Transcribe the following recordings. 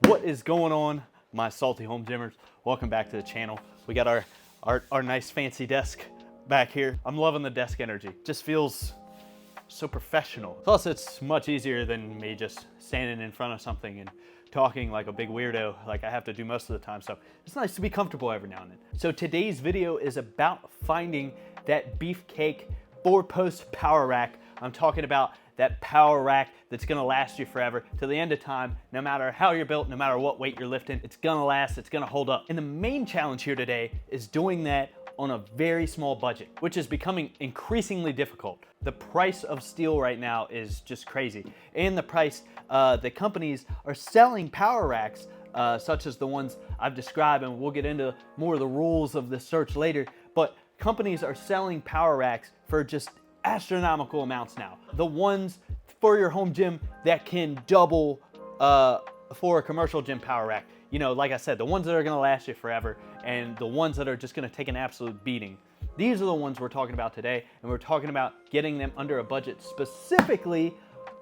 What is going on, my salty home gymmers? Welcome back to the channel. We got our nice fancy desk back here. I'm loving the desk energy. Just feels so professional. Plus, it's much easier than me just standing in front of something and talking like a big weirdo like I have to do most of the time. So it's nice to be comfortable every now and then. So today's video is about finding that Beefcake 4-post power rack. I'm talking about that power rack that's gonna last you forever till the end of time. No matter how you're built, no matter what weight you're lifting, it's gonna last, it's gonna hold up. And the main challenge here today is doing that on a very small budget, which is becoming increasingly difficult. The price of steel right now is just crazy. And the price, the companies are selling power racks, such as the ones I've described, and we'll get into more of the rules of the search later, but companies are selling power racks for just astronomical amounts now. The ones for your home gym that can double for a commercial gym power rack. You know, like I said, the ones that are gonna last you forever and the ones that are just gonna take an absolute beating. These are the ones we're talking about today, and we're talking about getting them under a budget, specifically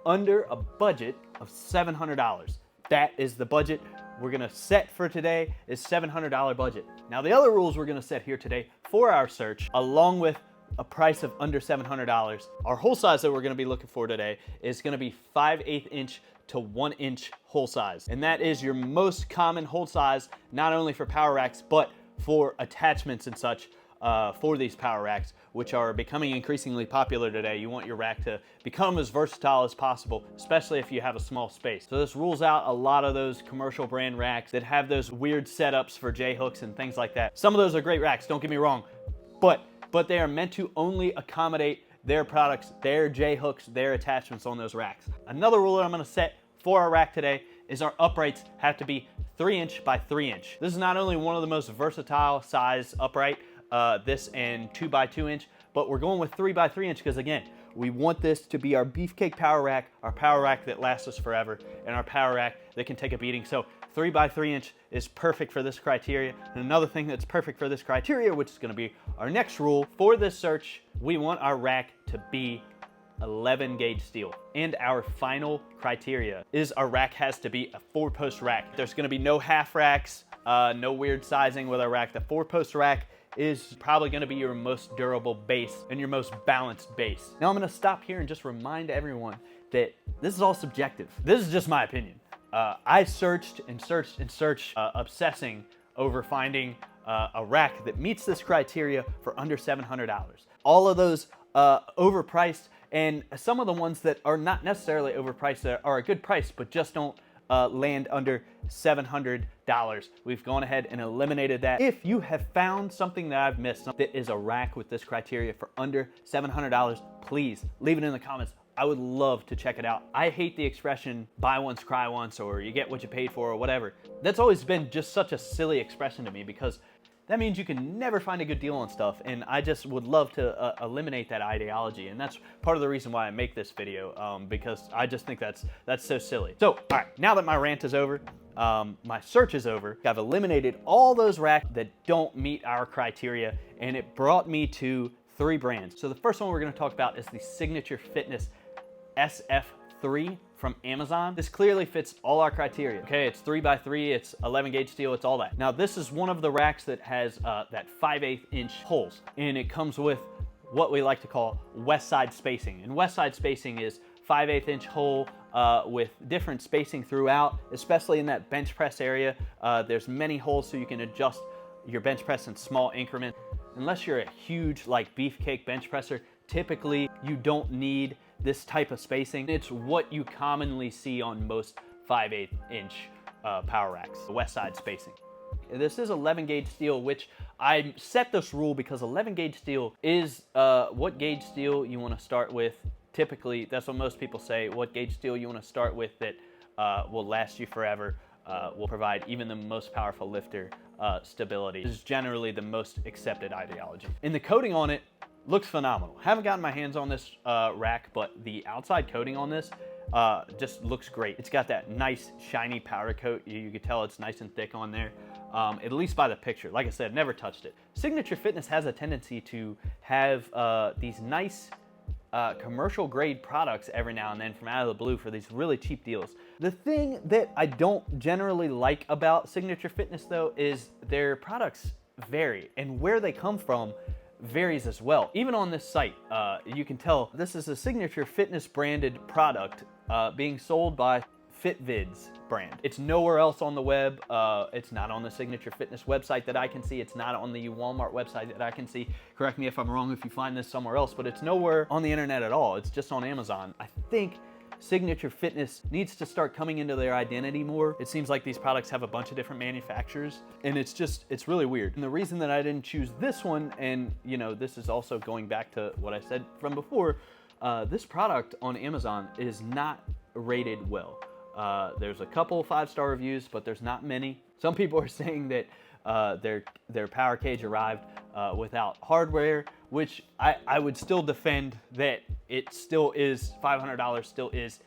under a budget of $700. That is the budget we're gonna set for today, is $700 budget. Now the other rules we're gonna set here today for our search, along with a price of under $700, our hole size that we're gonna be looking for today is gonna be 5/8 inch to 1 inch hole size. And that is your most common hole size, not only for power racks, but for attachments and such for these power racks, which are becoming increasingly popular today. You want your rack to become as versatile as possible, especially if you have a small space. So this rules out a lot of those commercial brand racks that have those weird setups for J-hooks and things like that. Some of those are great racks, don't get me wrong, but they are meant to only accommodate their products, their J-hooks, their attachments on those racks. Another rule that I'm gonna set for our rack today is our uprights have to be 3 inch by 3 inch. This is not only one of the most versatile size upright, this and 2 by 2 inch, but we're going with 3 by 3 inch because again, we want this to be our Beefcake power rack, our power rack that lasts us forever, and our power rack that can take a beating. So 3 by 3 inch is perfect for this criteria. And another thing that's perfect for this criteria, which is gonna be our next rule for this search, we want our rack to be 11 gauge steel. And our final criteria is our rack has to be a 4-post rack. There's gonna be no half racks, no weird sizing with our rack. The 4-post rack is probably gonna be your most durable base and your most balanced base. Now I'm gonna stop here and just remind everyone that this is all subjective. This is just my opinion. I searched and searched and searched, obsessing over finding a rack that meets this criteria for under $700. All of those overpriced, and some of the ones that are not necessarily overpriced that are a good price but just don't land under $700. We've gone ahead and eliminated that. If you have found something that I've missed that is a rack with this criteria for under $700, please leave it in the comments. I would love to check it out. I hate the expression buy once, cry once, or you get what you paid for, or whatever. That's always been just such a silly expression to me because that means you can never find a good deal on stuff, and I just would love to eliminate that ideology, and that's part of the reason why I make this video, because I just think that's so silly. So, all right, now that my rant is over, my search is over, I've eliminated all those racks that don't meet our criteria, and it brought me to 3 brands. So the first one we're gonna talk about is the Signature Fitness SF3 from Amazon. This clearly fits all our criteria. Okay, it's 3 by 3, it's 11 gauge steel, it's all that. Now this is one of the racks that has that 5/8 inch holes, and it comes with what we like to call west side spacing. And west side spacing is 5/8 inch hole with different spacing throughout, especially in that bench press area. There's many holes so you can adjust your bench press in small increments. Unless you're a huge like Beefcake bench presser, typically you don't need this type of spacing. It's what you commonly see on most 5/8 inch power racks, the west side spacing. This is 11 gauge steel, which I set this rule because 11 gauge steel is what gauge steel you want to start with. Typically, that's what most people say, what gauge steel you want to start with that will last you forever, will provide even the most powerful lifter stability. This is generally the most accepted ideology. And the coating on it looks phenomenal. Haven't gotten my hands on this rack, but the outside coating on this just looks great. It's got that nice shiny powder coat. You can tell it's nice and thick on there, at least by the picture. Like I said, never touched it. Signature Fitness has a tendency to have these nice commercial grade products every now and then from out of the blue for these really cheap deals. The thing that I don't generally like about Signature Fitness though is their products vary, and where they come from varies as well. Even on this site, you can tell this is a Signature Fitness branded product being sold by FitVids brand. It's nowhere else on the web. It's not on the Signature Fitness website that I can see. It's not on the Walmart website that I can see. Correct me if I'm wrong if you find this somewhere else, but it's nowhere on the internet at all. It's just on Amazon. I think Signature Fitness needs to start coming into their identity more. It seems like these products have a bunch of different manufacturers, and it's really weird. And the reason that I didn't choose this one, and you know, this is also going back to what I said from before, this product on Amazon is not rated well. There's a couple 5-star reviews, but there's not many. Some people are saying that their power cage arrived without hardware, which I would still defend that it still is $500, still is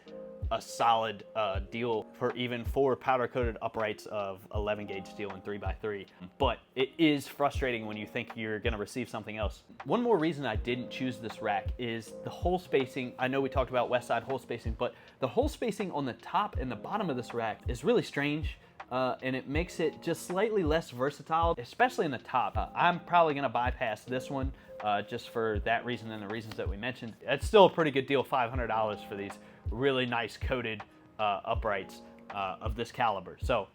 a solid deal for even 4 powder coated uprights of 11 gauge steel and 3x3. But it is frustrating when you think you're gonna receive something else. One more reason I didn't choose this rack is the hole spacing. I know we talked about west side hole spacing, but the hole spacing on the top and the bottom of this rack is really strange. And it makes it just slightly less versatile, especially in the top. I'm probably gonna bypass this one just for that reason and the reasons that we mentioned. It's still a pretty good deal, $500 for these really nice coated uprights of this caliber. So,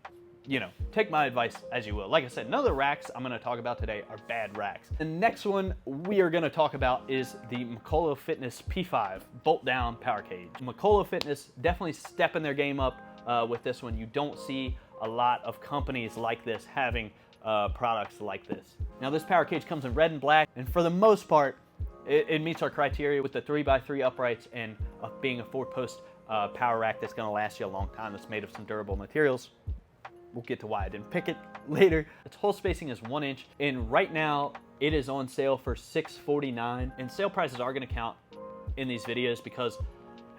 you know, take my advice as you will. Like I said, none of the racks I'm gonna talk about today are bad racks. The next one we are gonna talk about is the Mikolo Fitness P5 bolt down power cage. Mikolo Fitness definitely stepping their game up with this one. You don't see a lot of companies like this having products like this. Now this power cage comes in red and black, and for the most part, it meets our criteria with the 3x3 uprights and being a 4-post power rack that's gonna last you a long time. That's made of some durable materials. We'll get to why I didn't pick it later. Its hole spacing is 1 inch, and right now it is on sale for $649. And sale prices are gonna count in these videos because,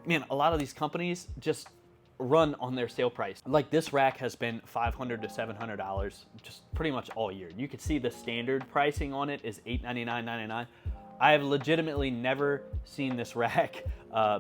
man, a lot of these companies just run on their sale price. Like this rack has been $500 to $700 just pretty much all year. You can see the standard pricing on it is $899.99. I have legitimately never seen this rack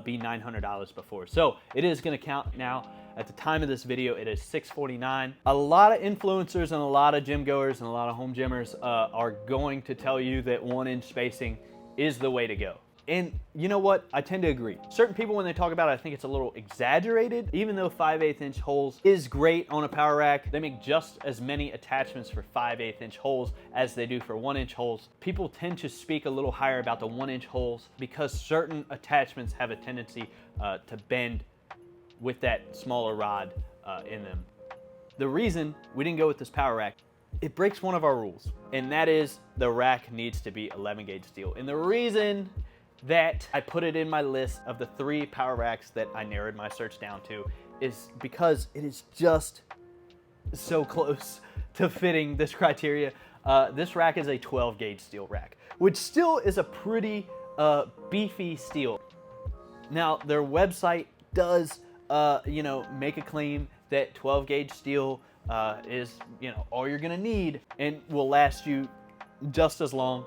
be $900 before. So it is gonna count now. At the time of this video, it is $649. A lot of influencers and a lot of gym goers and a lot of home gymmers are going to tell you that 1 inch spacing is the way to go. And you know what? I tend to agree. Certain people, when they talk about it, I think it's a little exaggerated. Even though 5/8 inch holes is great on a power rack, they make just as many attachments for 5/8 inch holes as they do for 1 inch holes. People tend to speak a little higher about the 1 inch holes because certain attachments have a tendency to bend with that smaller rod in them. The reason we didn't go with this power rack, it breaks one of our rules, and that is the rack needs to be 11 gauge steel. And the reason that I put it in my list of the 3 power racks that I narrowed my search down to is because it is just so close to fitting this criteria. This rack is a 12 gauge steel rack, which still is a pretty beefy steel. Now their website does you know, make a claim that 12 gauge steel is, you know, all you're gonna need and will last you just as long.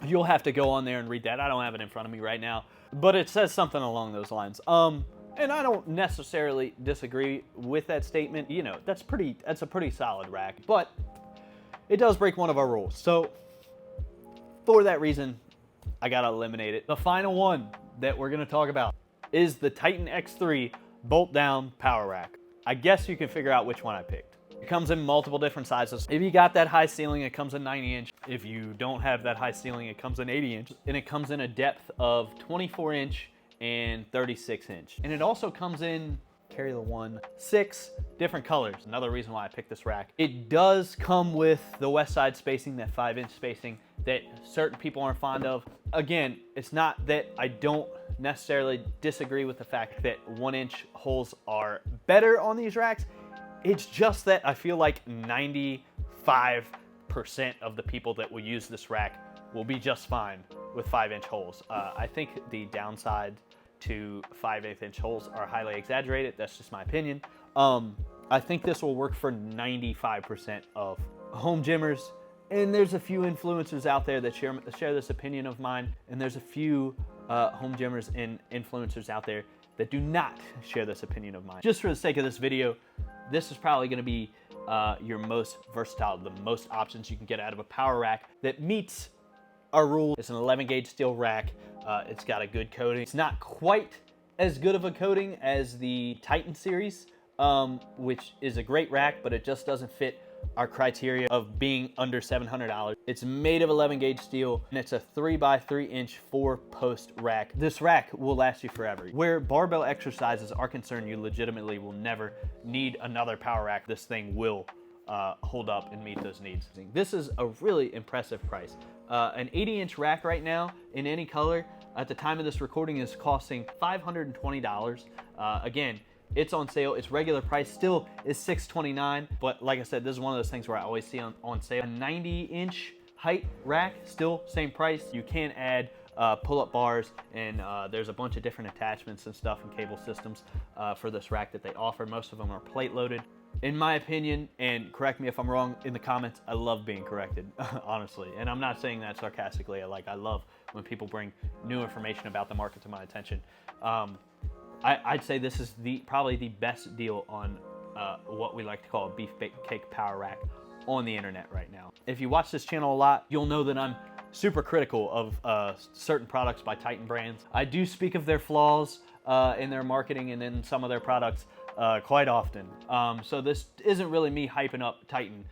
You'll have to go on there and read that. I don't have it in front of me right now, but it says something along those lines. And I don't necessarily disagree with that statement. You know, that's a pretty solid rack, but it does break one of our rules. So for that reason, I gotta eliminate it. The final one that we're gonna talk about is the Titan X3 bolt down power rack. I guess you can figure out which one I picked. It comes in multiple different sizes. If you got that high ceiling, it comes in 90 inch. If you don't have that high ceiling, it comes in 80 inch. And it comes in a depth of 24 inch and 36 inch. And it also comes in, carry the one, 6 different colors. Another reason why I picked this rack. It does come with the west side spacing, that 5 inch spacing that certain people aren't fond of. Again, it's not that I don't necessarily disagree with the fact that 1 inch holes are better on these racks. It's just that I feel like 95% of the people that will use this rack will be just fine with 5 inch holes. I think the downside to 5/8 inch holes are highly exaggerated. That's just my opinion. I think this will work for 95% of home gymmers. And there's a few influencers out there that share this opinion of mine. And there's a few home gymmers and influencers out there that do not share this opinion of mine. Just for the sake of this video, this is probably gonna be your most versatile, the most options you can get out of a power rack that meets our rule. It's an 11 gauge steel rack. It's got a good coating. It's not quite as good of a coating as the Titan series, which is a great rack, but it just doesn't fit our criteria of being under $700. It's made of 11 gauge steel, and it's a 3x3 inch 4-post rack. This rack will last you forever. Where barbell exercises are concerned, you legitimately will never need another power rack. This thing will hold up and meet those needs. This is a really impressive price. An 80-inch rack right now in any color at the time of this recording is costing $520. Again, it's on sale. Its regular price still is $629, but like I said, this is one of those things where I always see on sale. A 90-inch height rack, still same price. You can add pull-up bars, and there's a bunch of different attachments and stuff and cable systems for this rack that they offer. Most of them are plate loaded. In my opinion, and correct me if I'm wrong in the comments, I love being corrected, honestly. And I'm not saying that sarcastically. I love when people bring new information about the market to my attention. I'd say this is probably the best deal on what we like to call a beefcake power rack on the internet right now. If you watch this channel a lot, you'll know that I'm super critical of certain products by Titan brands. I do speak of their flaws in their marketing and in some of their products quite often. So this isn't really me hyping up Titan.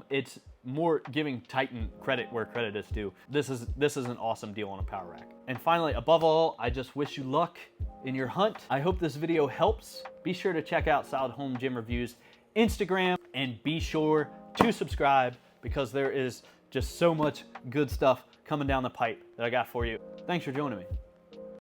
It's more giving Titan credit where credit is due. This is an awesome deal on a power rack. And finally, above all, I just wish you luck in your hunt. I hope this video helps. Be sure to check out Solid Home Gym Reviews Instagram, and be sure to subscribe because there is just so much good stuff coming down the pipe that I got for you. Thanks for joining me.